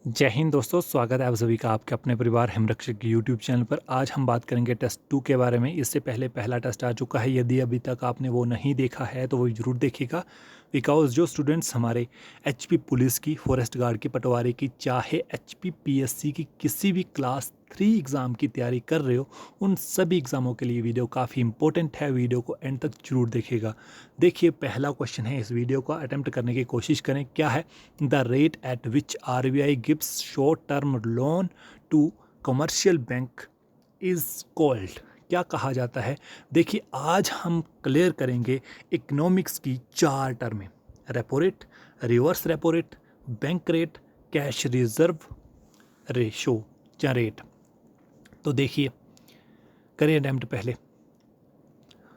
जय हिंद दोस्तों, स्वागत है आप सभी का आपके अपने परिवार हिमरक्षक यूट्यूब चैनल पर। आज हम बात करेंगे टेस्ट 2 के बारे में। इससे पहले पहला टेस्ट आ चुका है, यदि अभी तक आपने वो नहीं देखा है तो वो ज़रूर देखिएगा। बिकॉज जो स्टूडेंट्स हमारे एचपी पुलिस की, फॉरेस्ट गार्ड की, पटवारी की, चाहे एचपी पीएससी की किसी भी क्लास 3 एग्ज़ाम की तैयारी कर रहे हो, उन सभी एग्ज़ामों के लिए वीडियो काफ़ी इंपॉर्टेंट है। वीडियो को एंड तक जरूर देखिएगा। देखिए, पहला क्वेश्चन है, इस वीडियो को अटेम्प्ट करने की कोशिश करें। क्या है? The rate at which RBI gives short term loan to commercial bank is called. क्या कहा जाता है? देखिए, आज हम क्लियर करेंगे इकोनॉमिक्स की 4 टर्में: repo rate, reverse repo rate, bank rate, cash reserve ratio या रेट। तो देखिए, करें अटेम्प्ट पहले।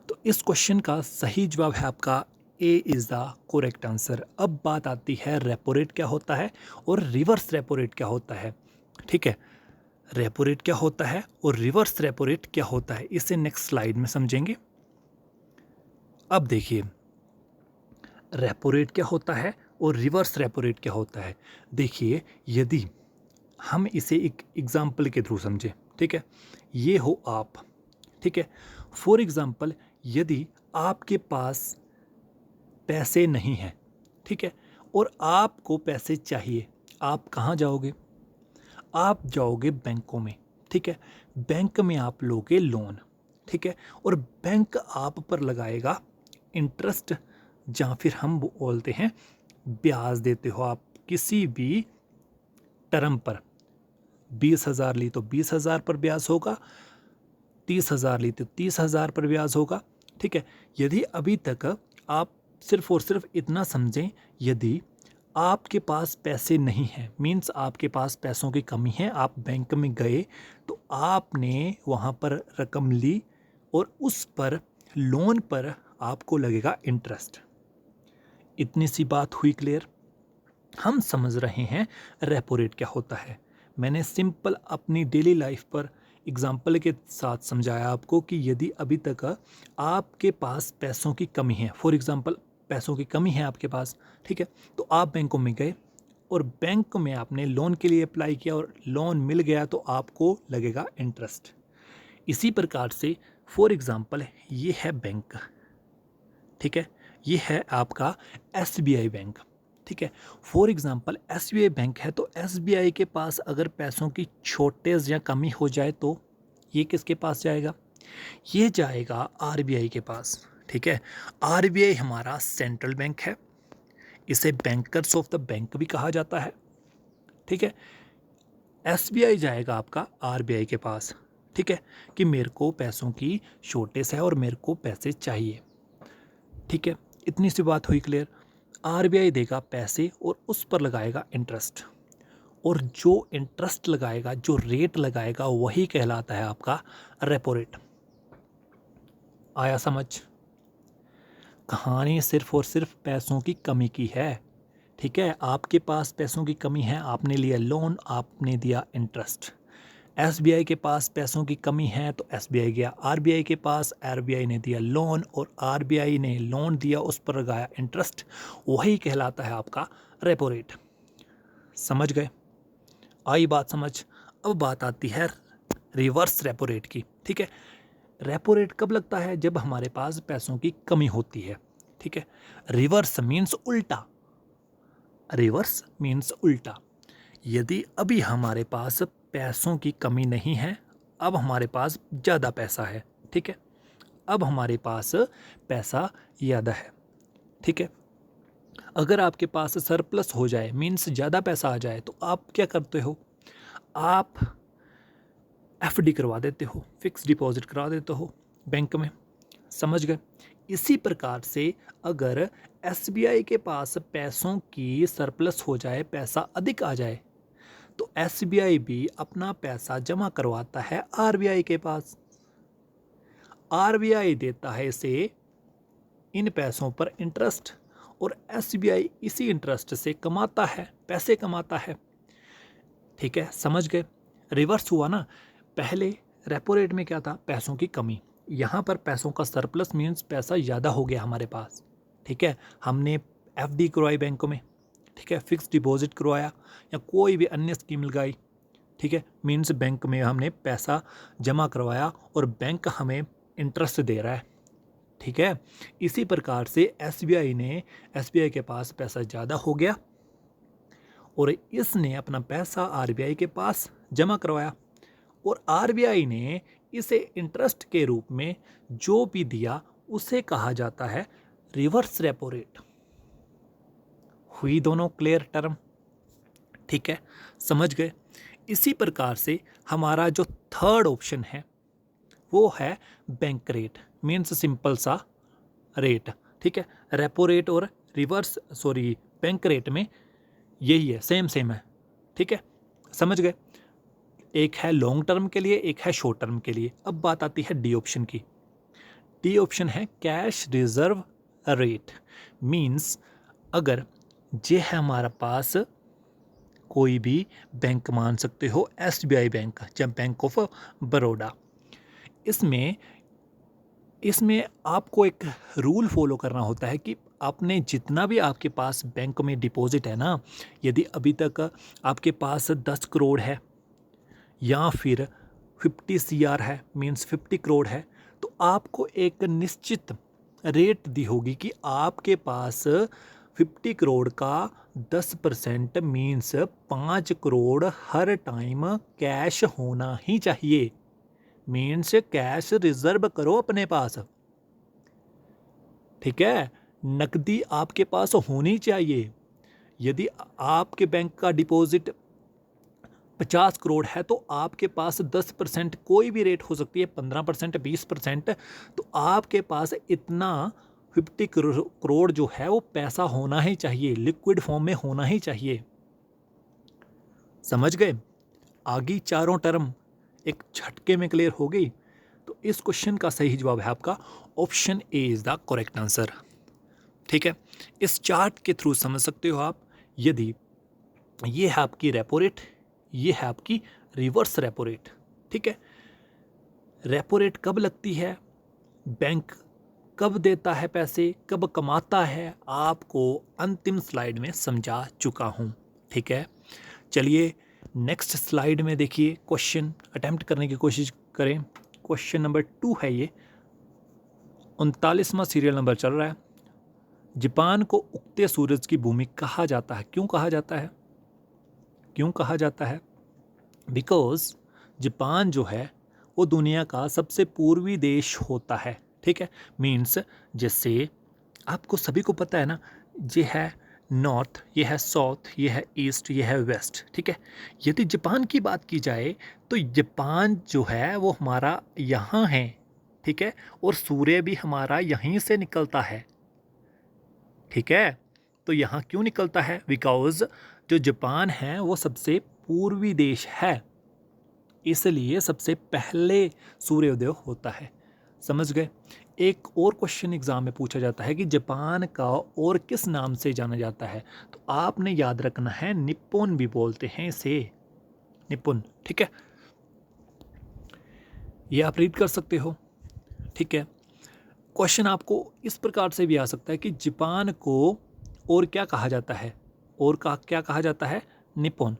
तो इस क्वेश्चन का सही जवाब है आपका A is the correct answer. अब बात आती है रेपो रेट क्या होता है और रिवर्स रेपो रेट क्या होता है। ठीक है, रेपो रेट क्या होता है और रिवर्स रेपो रेट क्या होता है, इसे नेक्स्ट स्लाइड में समझेंगे। अब देखिए, रेपो रेट क्या होता है और रिवर्स रेपो रेट क्या होता है। देखिए, यदि हम इसे एक एग्जाम्पल के थ्रू समझें, ठीक है, ये हो आप, ठीक है, फॉर एग्जाम्पल यदि आपके पास पैसे नहीं हैं, ठीक है, और आपको पैसे चाहिए, आप कहाँ जाओगे? आप जाओगे बैंकों में, ठीक है। बैंक में आप लोगे लोन, ठीक है, और बैंक आप पर लगाएगा इंटरेस्ट, जहाँ फिर हम बोलते हैं ब्याज देते हो आप किसी भी टर्म पर। 20,000 ली तो 20,000 पर ब्याज होगा, 30,000 ली तो 30,000 पर ब्याज होगा, ठीक है। यदि अभी तक आप सिर्फ और सिर्फ इतना समझें, यदि आपके पास पैसे नहीं हैं, मीन्स आपके पास पैसों की कमी है, आप बैंक में गए तो आपने वहाँ पर रकम ली और उस पर लोन पर आपको लगेगा इंटरेस्ट। इतनी सी बात हुई क्लियर। हम समझ रहे हैं रेपो रेट क्या होता है। मैंने सिंपल अपनी डेली लाइफ पर एग्जाम्पल के साथ समझाया आपको कि यदि अभी तक आपके पास पैसों की कमी है, फॉर एग्जाम्पल पैसों की कमी है आपके पास, ठीक है, तो आप बैंकों में गए और बैंक में आपने लोन के लिए अप्लाई किया और लोन मिल गया तो आपको लगेगा इंटरेस्ट। इसी प्रकार से फॉर एग्जाम्पल ये है बैंक, ठीक है, ये है आपका एसबीआई बैंक, ठीक है। फॉर एग्जांपल एसबीआई बैंक है तो एसबीआई के पास अगर पैसों की शॉर्टेज या कमी हो जाए तो ये किसके पास जाएगा? ये जाएगा आरबीआई के पास, ठीक है। आरबीआई हमारा सेंट्रल बैंक है, इसे बैंकर्स ऑफ द बैंक भी कहा जाता है, ठीक है। एसबीआई जाएगा आपका आरबीआई के पास, ठीक है, कि मेरे को पैसों की शॉर्टेज है और मेरे को पैसे चाहिए, ठीक है। इतनी सी बात हुई क्लियर। आरबीआई देगा पैसे और उस पर लगाएगा इंटरेस्ट, और जो इंटरेस्ट लगाएगा, जो रेट लगाएगा, वही कहलाता है आपका रेपो रेट। आया समझ? कहानी सिर्फ और सिर्फ पैसों की कमी की है, ठीक है। आपके पास पैसों की कमी है, आपने लिया लोन, आपने दिया इंटरेस्ट। एसबीआई के पास पैसों की कमी है तो एसबीआई गया आरबीआई के पास, आरबीआई ने दिया लोन और आरबीआई ने लोन दिया, उस पर लगाया इंटरेस्ट, वही कहलाता है आपका रेपो रेट। समझ गए? आई बात समझ। अब बात आती है रिवर्स रेपो रेट की, ठीक है। रेपो रेट कब लगता है? जब हमारे पास पैसों की कमी होती है, ठीक है। रिवर्स मीन्स उल्टा, रिवर्स मीन्स उल्टा। यदि अभी हमारे पास पैसों की कमी नहीं है, अब हमारे पास ज़्यादा पैसा है, ठीक है, अब हमारे पास पैसा ज़्यादा है, ठीक है। अगर आपके पास सरप्लस हो जाए, मीन्स ज़्यादा पैसा आ जाए, तो आप क्या करते हो? आप एफडी करवा देते हो, फिक्स डिपॉजिट करा देते हो बैंक में। समझ गए? इसी प्रकार से अगर एसबीआई के पास पैसों की सरप्लस हो जाए, पैसा अधिक आ जाए, तो एसबीआई भी अपना पैसा जमा करवाता है आरबीआई के पास। आरबीआई देता है इसे, इन पैसों पर इंटरेस्ट, और एसबीआई इसी इंटरेस्ट से कमाता है, पैसे कमाता है, ठीक है। समझ गए? रिवर्स हुआ ना। पहले रेपो रेट में क्या था? पैसों की कमी। यहाँ पर पैसों का सरप्लस मीन्स पैसा ज़्यादा हो गया हमारे पास, ठीक है। हमने एफडी करवाई बैंकों में, ठीक है, फिक्स डिपॉजिट करवाया या कोई भी अन्य स्कीम लगाई, ठीक है, मीन्स बैंक में हमने पैसा जमा करवाया और बैंक हमें इंटरेस्ट दे रहा है, ठीक है। इसी प्रकार से एसबीआई के पास पैसा ज़्यादा हो गया और इसने अपना पैसा आरबीआई के पास जमा करवाया और आरबीआई ने इसे इंटरेस्ट के रूप में जो भी दिया उसे कहा जाता है रिवर्स रेपो रेट। हुई दोनों क्लियर टर्म, ठीक है, समझ गए। इसी प्रकार से हमारा जो थर्ड ऑप्शन है वो है बैंक रेट, मीन्स सिंपल सा रेट, ठीक है। रेपो रेट और बैंक रेट में यही है, सेम है, ठीक है, समझ गए। एक है लॉन्ग टर्म के लिए, एक है शॉर्ट टर्म के लिए। अब बात आती है डी ऑप्शन की। डी ऑप्शन है कैश रिजर्व रेट, मीन्स अगर ये है हमारा पास कोई भी बैंक, मान सकते हो एसबीआई बैंक या बैंक ऑफ बड़ौदा, इसमें आपको एक रूल फॉलो करना होता है कि आपने जितना भी आपके पास बैंक में डिपॉजिट है ना, यदि अभी तक आपके पास 10 करोड़ है या फिर 50 CR है, मीन्स 50 करोड़ है, तो आपको एक निश्चित रेट दी होगी कि आपके पास 50 करोड़ का 10% मीन्स 5 करोड़ हर टाइम कैश होना ही चाहिए, मीन्स कैश रिजर्व करो अपने पास, ठीक है, नकदी आपके पास होनी चाहिए। यदि आपके बैंक का डिपॉजिट 50 करोड़ है तो आपके पास 10%, कोई भी रेट हो सकती है, 15%, 20%, तो आपके पास इतना 50 करोड़ जो है वो पैसा होना ही चाहिए, लिक्विड फॉर्म में होना ही चाहिए, समझ गए। आगे चारों टर्म एक झटके में क्लियर हो गई। तो इस क्वेश्चन का सही जवाब है आपका option A is the correct answer, ठीक है। इस चार्ट के थ्रू समझ सकते हो आप, यदि ये है आपकी रेपो रेट, ये है आपकी रिवर्स रेपो रेट, ठीक है। रेपो रेट कब लगती है, बैंक कब देता है पैसे, कब कमाता है, आपको अंतिम स्लाइड में समझा चुका हूँ, ठीक है। चलिए नेक्स्ट स्लाइड में देखिए, क्वेश्चन अटेम्प्ट करने की कोशिश करें। क्वेश्चन नंबर 2 है ये, 39वां सीरियल नंबर चल रहा है। जापान को उगते सूरज की भूमि कहा जाता है, क्यों कहा जाता है, क्यों कहा जाता है? बिकॉज जापान जो है वो दुनिया का सबसे पूर्वी देश होता है, ठीक है। मीन्स जैसे आपको सभी को पता है ना, ये है नॉर्थ, ये है साउथ, ये है ईस्ट, ये है वेस्ट, ठीक है। यदि जापान की बात की जाए तो जापान जो है वो हमारा यहाँ है, ठीक है, और सूर्य भी हमारा यहीं से निकलता है, ठीक है। तो यहाँ क्यों निकलता है? बिकॉज जो जापान है वो सबसे पूर्वी देश है, इसलिए सबसे पहले सूर्योदय होता है, समझ गए। एक और क्वेश्चन एग्जाम में पूछा जाता है कि जापान का और किस नाम से जाना जाता है, तो आपने याद रखना है निप्पॉन भी बोलते हैं इसे, निप्पॉन, ठीक है। ये आप रीड कर सकते हो, ठीक है। क्वेश्चन आपको इस प्रकार से भी आ सकता है कि जापान को और क्या कहा जाता है, और क्या कहा जाता है? निप्पॉन,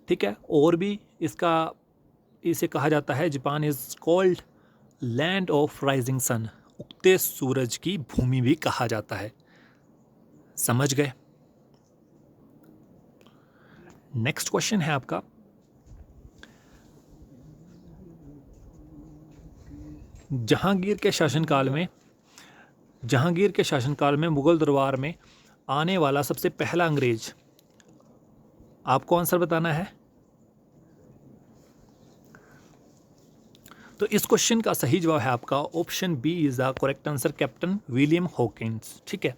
ठीक है। और भी इसे कहा जाता है, Japan is called land of rising sun, उगते सूरज की भूमि भी कहा जाता है, समझ गए। नेक्स्ट क्वेश्चन है आपका, जहांगीर के शासनकाल में मुगल दरबार में आने वाला सबसे पहला अंग्रेज, आपको आंसर बताना है। तो इस क्वेश्चन का सही जवाब है आपका option B is the correct answer, captain William Hawkins, ठीक है।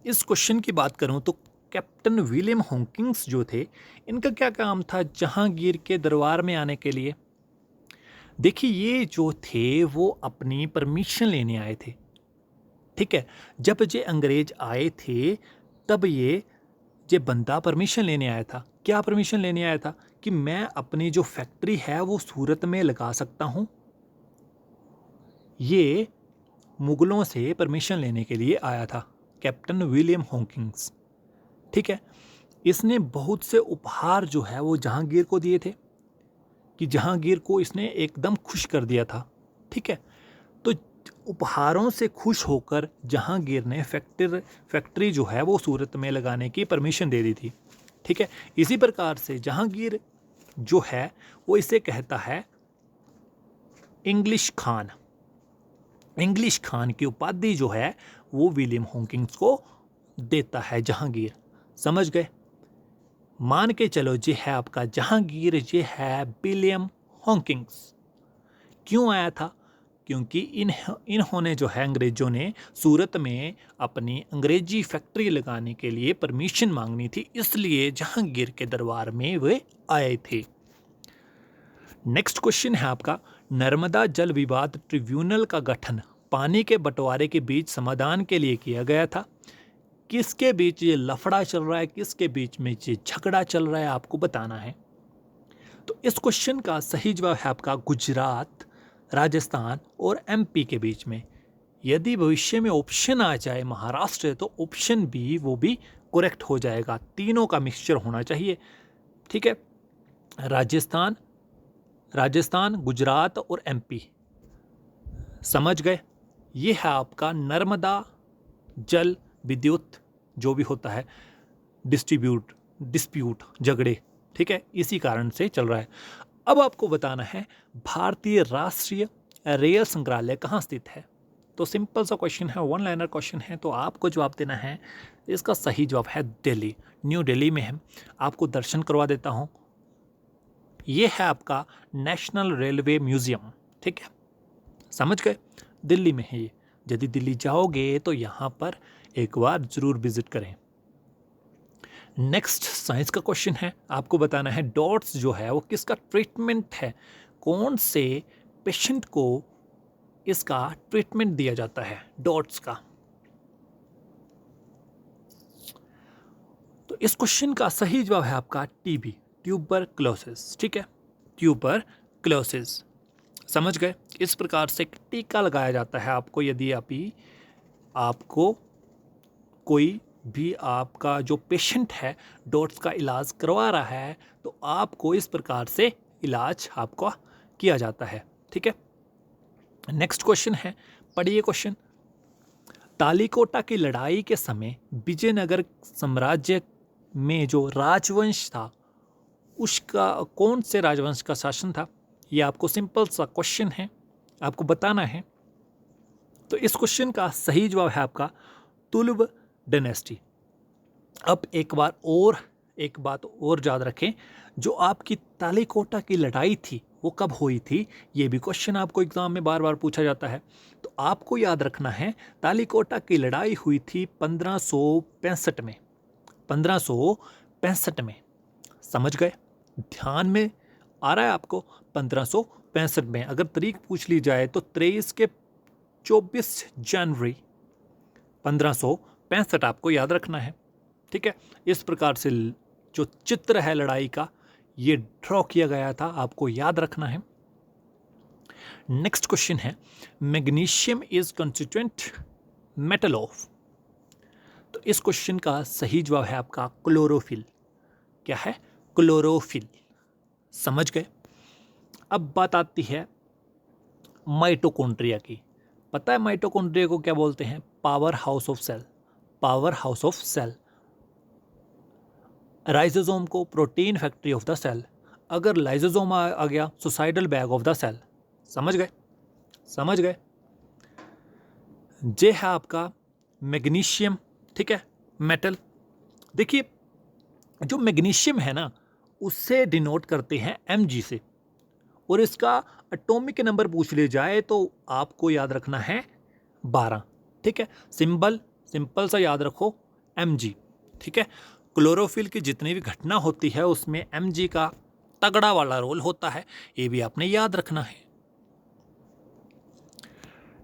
इस क्वेश्चन की बात करूं तो कैप्टन विलियम हॉकिंस जो थे, इनका क्या काम था जहांगीर के दरबार में आने के लिए? देखिए, ये जो थे वो अपनी परमिशन लेने आए थे, ठीक है। जब ये अंग्रेज आए थे तब ये बंदा परमिशन लेने आया था। क्या परमिशन लेने आया था? कि मैं अपनी जो फैक्ट्री है वो सूरत में लगा सकता हूँ। ये मुगलों से परमिशन लेने के लिए आया था कैप्टन विलियम हॉकिंस, ठीक है। इसने बहुत से उपहार जो है वो जहांगीर को दिए थे, कि जहांगीर को इसने एकदम खुश कर दिया था। ठीक है, तो उपहारों से खुश होकर जहांगीर ने फैक्ट्री जो है वो सूरत में लगाने की परमिशन दे दी थी। ठीक है, इसी प्रकार से जहांगीर जो है वो इसे कहता है इंग्लिश खान। इंग्लिश खान की उपाधि जो है वो विलियम हॉकिंस को देता है जहांगीर। समझ गए? मान के चलो ये है आपका जहांगीर, ये है विलियम हॉकिंस। क्यों आया था? क्योंकि इन्होंने जो है अंग्रेजों ने सूरत में अपनी अंग्रेजी फैक्ट्री लगाने के लिए परमिशन मांगनी थी, इसलिए जहांगीर के दरबार में वे आए थे। नेक्स्ट क्वेश्चन है आपका, नर्मदा जल विवाद ट्रिब्यूनल का गठन पानी के बंटवारे के बीच समाधान के लिए किया गया था। किसके बीच ये लफड़ा चल रहा है, किसके बीच में ये झगड़ा चल रहा है, आपको बताना है। तो इस क्वेश्चन का सही जवाब है आपका गुजरात, राजस्थान और एमपी के बीच में। यदि भविष्य में ऑप्शन आ जाए महाराष्ट्र, तो ऑप्शन बी वो भी करेक्ट हो जाएगा। तीनों का मिक्सचर होना चाहिए। ठीक है, राजस्थान, गुजरात और एमपी। समझ गए? ये है आपका नर्मदा जल विद्युत जो भी होता है डिस्प्यूट झगड़े। ठीक है, इसी कारण से चल रहा है। अब आपको बताना है भारतीय राष्ट्रीय रेल संग्रहालय कहाँ स्थित है। तो सिंपल सा क्वेश्चन है, वन लाइनर क्वेश्चन है, तो आपको जवाब देना है। इसका सही जवाब है दिल्ली, न्यू दिल्ली में है। आपको दर्शन करवा देता हूँ। ये है आपका नेशनल रेलवे म्यूजियम। ठीक है, समझ गए? दिल्ली में है ये। यदि दिल्ली जाओगे तो यहाँ पर एक बार जरूर विजिट करें। नेक्स्ट साइंस का क्वेश्चन है, आपको बताना है डॉट्स जो है वो किसका ट्रीटमेंट है, कौन से पेशेंट को इसका ट्रीटमेंट दिया जाता है डॉट्स का। तो इस क्वेश्चन का सही जवाब है आपका टीबी, ट्यूबरक्लोसिस। ठीक है, ट्यूबरक्लोसिस। समझ गए? इस प्रकार से टीका लगाया जाता है आपको। यदि आपको कोई भी आपका जो पेशेंट है डॉट्स का इलाज करवा रहा है, तो आपको इस प्रकार से इलाज आपको किया जाता है। ठीक है, नेक्स्ट क्वेश्चन है, पढ़िए क्वेश्चन। तालीकोटा की लड़ाई के समय विजयनगर साम्राज्य में जो राजवंश था, उसका कौन से राजवंश का शासन था? ये आपको सिंपल सा क्वेश्चन है, आपको बताना है। तो इस क्वेश्चन का सही जवाब है आपका तुलुव डायनेस्टी। अब एक बात और याद रखें, जो आपकी तालीकोटा की लड़ाई थी वो कब हुई थी? ये भी क्वेश्चन आपको एग्जाम में बार बार पूछा जाता है। तो आपको याद रखना है, तालीकोटा की लड़ाई हुई थी 1565 में। 1565 में। समझ गए? ध्यान में आ रहा है आपको? 1565 में। अगर तारीख पूछ ली जाए तो 24 जनवरी 1565 आपको याद रखना है। ठीक है, इस प्रकार से जो चित्र है लड़ाई का ये ड्रॉ किया गया था, आपको याद रखना है। नेक्स्ट क्वेश्चन है, magnesium is constituent metal of. तो इस क्वेश्चन का सही जवाब है आपका क्लोरोफिल। क्या है? क्लोरोफिल। समझ गए? अब बात आती है माइटोकॉन्ड्रिया की। पता है माइटोकॉन्ड्रिया को क्या बोलते हैं? Powerhouse of cell. Powerhouse of cell. Ribosome को protein factory of the cell. अगर लाइजोसोम आ गया, suicidal bag of the cell. समझ गए? समझ गए? ये है आपका मैग्नीशियम। ठीक है, मेटल। देखिए, जो मैग्नीशियम है ना, उससे डिनोट करते हैं Mg से, और इसका एटॉमिक नंबर पूछ ले जाए तो आपको याद रखना है 12। ठीक है, सिंपल सा याद रखो Mg। ठीक है, क्लोरोफिल की जितनी भी घटना होती है उसमें Mg का तगड़ा वाला रोल होता है, ये भी आपने याद रखना है।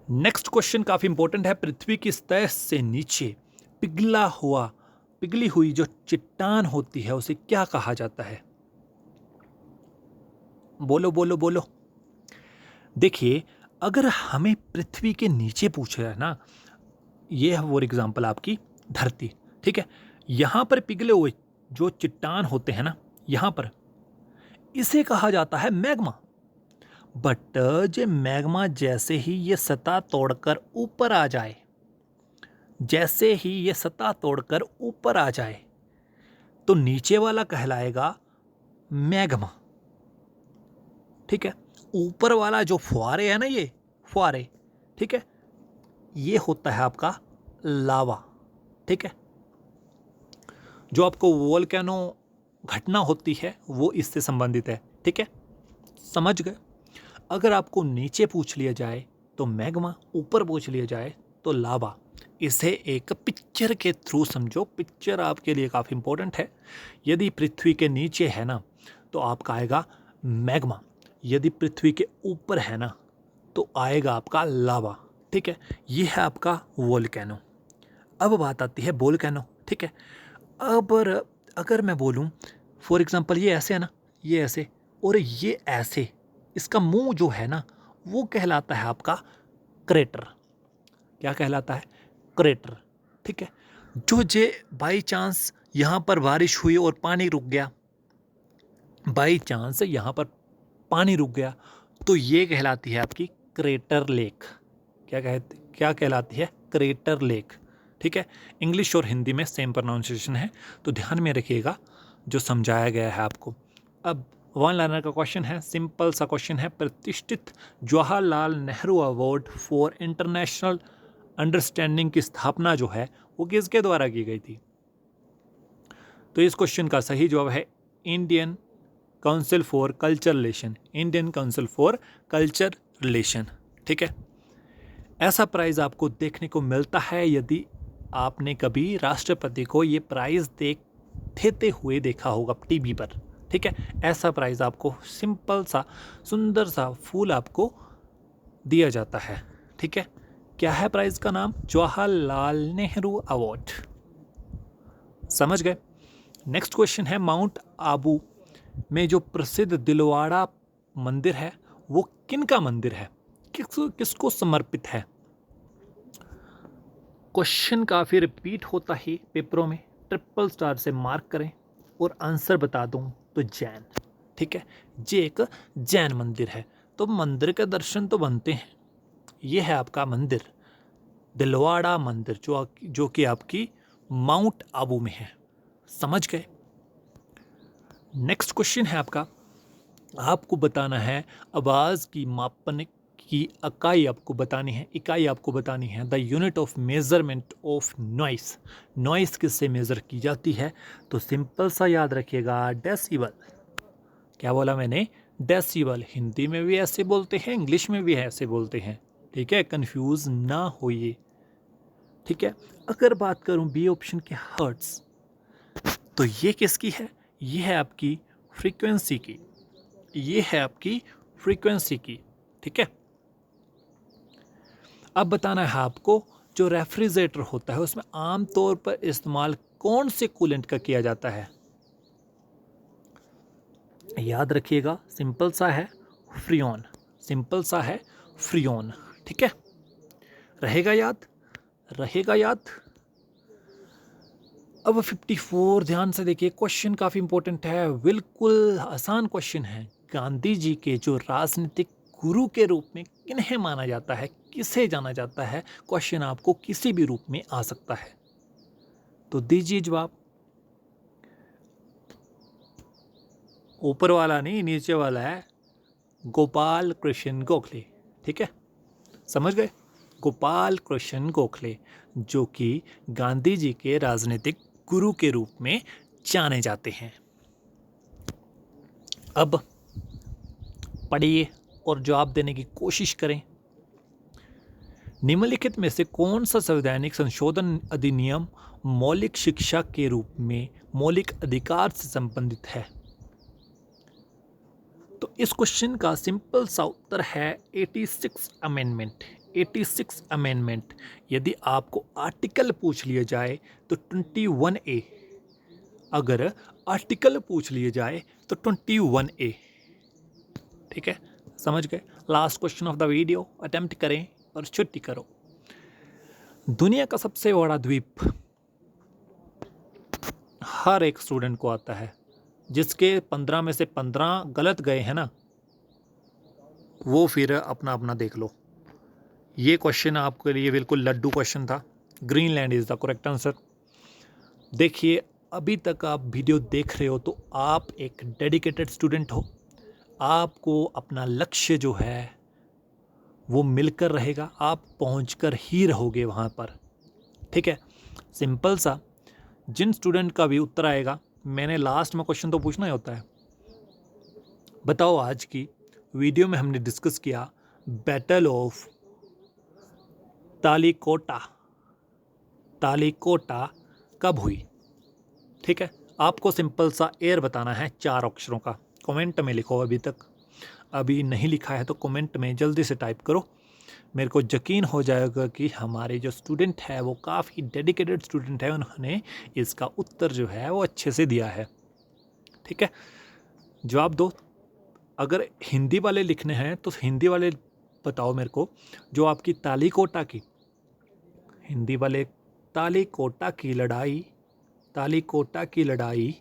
नेक्स्ट क्वेश्चन काफी इंपॉर्टेंट है, पृथ्वी की सतह से नीचे पिघली हुई जो चट्टान होती है उसे क्या कहा जाता है? बोलो बोलो बोलो। देखिए, अगर हमें पृथ्वी के नीचे पूछ रहा है ना, ये है फॉर एग्जाम्पल आपकी धरती। ठीक है, यहां पर पिघले हुए जो चट्टान होते हैं ना यहाँ पर, इसे कहा जाता है मैग्मा। बट जो मैग्मा जैसे ही ये सतह तोड़कर ऊपर आ जाए, जैसे ही ये सतह तोड़कर ऊपर आ जाए, तो नीचे वाला कहलाएगा मैग्मा। ठीक है, ऊपर वाला जो फुहारे है ना, ये फुहारे, ठीक है, ये होता है आपका लावा। ठीक है, जो आपको वोल्केनो घटना होती है वो इससे संबंधित है। ठीक है, समझ गए। अगर आपको नीचे पूछ लिया जाए तो मैग्मा, ऊपर पूछ लिया जाए तो लावा। इसे एक पिक्चर के थ्रू समझो। पिक्चर आपके लिए काफ़ी इंपॉर्टेंट है। यदि पृथ्वी के नीचे है ना तो आपका आएगा मैग्मा, यदि पृथ्वी के ऊपर है ना तो आएगा आपका लावा। ठीक है, ये है आपका वोल्केनो। अब बात आती है वोल्केनो। ठीक है, अब अगर मैं बोलूँ फॉर एग्जांपल, ये ऐसे है ना, ये ऐसे और ये ऐसे, इसका मुंह जो है ना वो कहलाता है आपका क्रेटर। क्या कहलाता है? क्रेटर। ठीक है, जो जे बाई चांस यहाँ पर बारिश हुई और पानी रुक गया, बाई चांस यहाँ पर पानी रुक गया, तो ये कहलाती है आपकी क्रेटर लेक। क्या कहलाती है? Crater lake. ठीक है, इंग्लिश और हिंदी में सेम प्रोनाउंसिएशन है, तो ध्यान में रखिएगा जो समझाया गया है आपको। अब वन लाइनर का क्वेश्चन है, सिंपल सा क्वेश्चन है। प्रतिष्ठित Jawaharlal Nehru award for international understanding की स्थापना जो है वो किसके द्वारा की गई थी? तो इस क्वेश्चन का सही जवाब है Indian council for culture relation. Indian council for culture relation. ठीक है, ऐसा प्राइज़ आपको देखने को मिलता है यदि आपने कभी राष्ट्रपति को ये प्राइज़ देते हुए देखा होगा टीवी पर। ठीक है, ऐसा प्राइज़ आपको सिंपल सा सुंदर सा फूल आपको दिया जाता है। ठीक है, क्या है प्राइज़ का नाम? जवाहरलाल नेहरू अवार्ड। समझ गए। नेक्स्ट क्वेश्चन है, माउंट आबू में जो प्रसिद्ध दिलवाड़ा मंदिर है वो किन का मंदिर है? किसको समर्पित है? क्वेश्चन काफ़ी रिपीट होता है पेपरों में, ट्रिपल स्टार से मार्क करें और आंसर बता दूं तो जैन। ठीक है, ये एक जैन मंदिर है, तो मंदिर के दर्शन तो बनते हैं। ये है आपका मंदिर दिलवाड़ा मंदिर, जो कि आपकी माउंट आबू में है। समझ गए। नेक्स्ट क्वेश्चन है आपको बताना है आवाज़ की मापन की इकाई आपको बतानी है the unit of measurement of noise. Noise किससे मेज़र की जाती है? तो सिंपल सा याद रखिएगा, डेसिबल। क्या बोला मैंने? डेसिबल। हिंदी में भी ऐसे बोलते हैं, इंग्लिश में भी ऐसे बोलते हैं। ठीक है, कंफ्यूज ना होइए। ठीक है, अगर बात करूं बी ऑप्शन के हर्ट्स, तो ये किसकी है? ये है आपकी फ्रीक्वेंसी की। ये है आपकी फ्रीक्वेंसी की। ठीक है, अब बताना है आपको जो रेफ्रिजरेटर होता है उसमें आमतौर पर इस्तेमाल कौन से कूलेंट का किया जाता है? याद रखिएगा, सिंपल सा है फ्रियोन। सिंपल सा है फ्रियोन। ठीक है, रहेगा याद, रहेगा याद। अब 54 ध्यान से देखिए, क्वेश्चन काफ़ी इंपॉर्टेंट है, बिल्कुल आसान क्वेश्चन है। गांधी जी के जो राजनीतिक गुरु के रूप में किन्हें माना जाता है, किसे जाना जाता है? क्वेश्चन आपको किसी भी रूप में आ सकता है, तो दीजिए जवाब। ऊपर वाला नहीं, नीचे वाला है, गोपाल कृष्ण गोखले। ठीक है, समझ गए। गोपाल कृष्ण गोखले, जो कि गांधी जी के राजनीतिक गुरु के रूप में जाने जाते हैं। अब पढ़िए और जवाब देने की कोशिश करें। निम्नलिखित में से कौन सा संवैधानिक संशोधन अधिनियम मौलिक शिक्षा के रूप में मौलिक अधिकार से संबंधित है? तो इस क्वेश्चन का सिंपल सा उत्तर है 86 अमेंडमेंट। 86 अमेंडमेंट। यदि आपको आर्टिकल पूछ लिया जाए तो 21A। अगर आर्टिकल पूछ लिए जाए तो 21A। ठीक है, समझ गए। Last question of the video attempt करें और छुट्टी करो। दुनिया का सबसे बड़ा द्वीप हर एक स्टूडेंट को आता है। जिसके 15 में से 15 गलत गए हैं ना, वो फिर अपना अपना देख लो। ये क्वेश्चन आपके लिए बिल्कुल लड्डू क्वेश्चन था। Greenland is the correct answer. देखिए, अभी तक आप वीडियो देख रहे हो तो आप एक डेडिकेटेड स्टूडेंट हो। आपको अपना लक्ष्य जो है वो मिलकर रहेगा, आप पहुंचकर ही रहोगे वहाँ पर। ठीक है, सिंपल सा। जिन स्टूडेंट का भी उत्तर आएगा, मैंने लास्ट में क्वेश्चन तो पूछना ही होता है। बताओ, आज की वीडियो में हमने डिस्कस किया बैटल ऑफ तालिकोटा। तालिकोटा कब हुई? ठीक है, आपको सिंपल सा एयर बताना है 4 अक्षरों का। कमेंट में लिखो। अभी नहीं लिखा है तो कमेंट में जल्दी से टाइप करो। मेरे को यकीन हो जाएगा कि हमारे जो स्टूडेंट है वो काफ़ी डेडिकेटेड स्टूडेंट है, उन्होंने इसका उत्तर जो है वो अच्छे से दिया है। ठीक है, जवाब दो। अगर हिंदी वाले लिखने हैं तो हिंदी वाले बताओ मेरे को। जो आपकी तालिकोटा की, हिंदी वाले, तालिकोटा की लड़ाई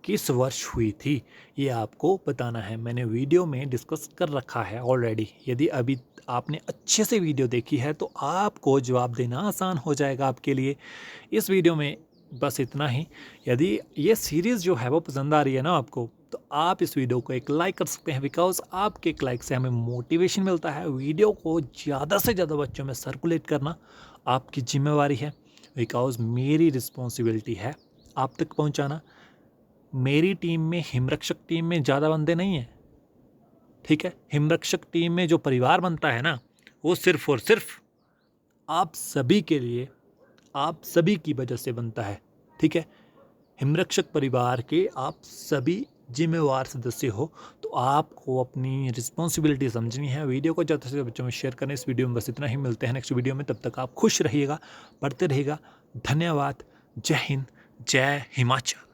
किस वर्ष हुई थी, ये आपको बताना है। मैंने वीडियो में डिस्कस कर रखा है ऑलरेडी। यदि अभी आपने अच्छे से वीडियो देखी है तो आपको जवाब देना आसान हो जाएगा आपके लिए। इस वीडियो में बस इतना ही। यदि ये सीरीज़ जो है वो पसंद आ रही है ना आपको, तो आप इस वीडियो को एक लाइक कर सकते हैं, बिकॉज आपके एक लाइक से हमें मोटिवेशन मिलता है। वीडियो को ज़्यादा से ज़्यादा बच्चों में सर्कुलेट करना आपकी जिम्मेवारी है, बिकॉज मेरी रिस्पॉन्सिबिलिटी है आप तक पहुँचाना। मेरी टीम में, हिमरक्षक टीम में ज़्यादा बंदे नहीं हैं। ठीक है, हिमरक्षक टीम में जो परिवार बनता है ना, वो सिर्फ़ और सिर्फ आप सभी के लिए, आप सभी की वजह से बनता है। ठीक है, हिमरक्षक परिवार के आप सभी जिम्मेवार सदस्य हो, तो आपको अपनी रिस्पॉन्सिबिलिटी समझनी है। वीडियो को ज़्यादा से ज़्यादा बच्चों में शेयर करें। इस वीडियो में बस इतना ही। मिलते हैं नेक्स्ट वीडियो में, तब तक आप खुश रहिएगा, पढ़ते रहिएगा। धन्यवाद। जय हिंद, जय हिमाचल।